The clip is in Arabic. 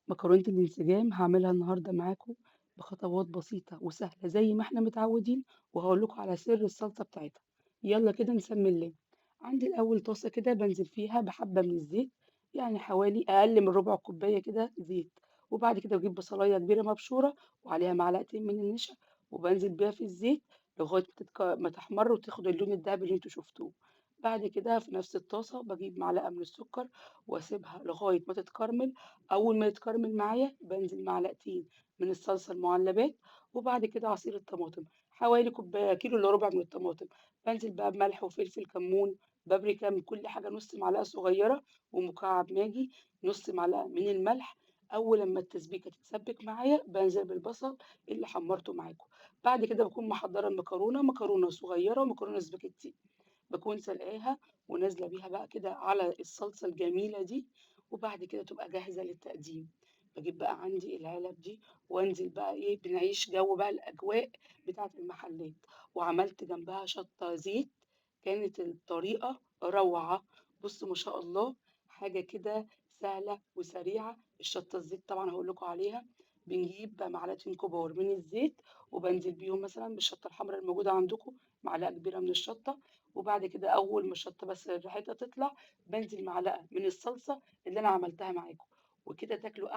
مكرونة الانسجام هاعملها النهارده معاكم بخطوات بسيطة وسهلة زي ما إحنا متعودين، وهاقول لكم على سر الصلصة بتاعتها. يالّا كده نسمي الله. عندي الأول طاسة كده بانزل فيها بحبة من الزيت، يعني حوالي أقل من ربع كوباية كده زيت، وبعد كده باجيب بصلاية كبيرة مبشورة وعليها معلقتين من النشا، وبانزل بيها في الزيت لغاية ما تحمر وتاخد اللون الدهبي اللي أنتم شفتوه. بعد كده في نفس الطاسة باجيب معلقة من السكر واسيبها لغاية ما تتكرمل. أول ما يتكرمل معايا بانزل معلقتين من الصلصة المعلبات، وبعد كده عصير الطماطم، حوالي كيلو إلا ربع من الطماطم، بانزل بقى بملح وفلفل، كمون، بابريكا، من كل حاجة نُص معلقة صغيرة، ومكعب ماجي، نُص معلقة من الملح. أول لمّا التسبيكة تتسبك معايا بانزل بالبصل اللي حمّرته معاكم. بعد كده باكون محضّرة المكرونة، مكرونة صغيرة ومكرونة سباكيتي. باكون سلقاها ونازلة بيها بقى كده على الصلصة الجميلة دي، وبعد كده تبقى جاهزة للتقديم. باجيب بقى عندي العلب دي وانزل بقى إيه، بنعيش جو بقى الأجواء بتاعة المحلات. وعملت جنبها شطة زيت، كانت الطريقة روعة. بُصّوا ما شاء الله، حاجة كده سهلة وسريعة. الشطة الزيت طبعًا هاقول لكم عليها. بنجيب بقى معلقتين كبار من الزيت وبانزل بيهم مثلًا بالشطة الحمرا الموجودة عندكم، معلقة كبيرة من الشطة. وبعد كده أول ما الشطة بس ريحتها تطلع، بانزل معلقة من الصلصة اللي أنا عملتها معاكم، وكده تاكلوا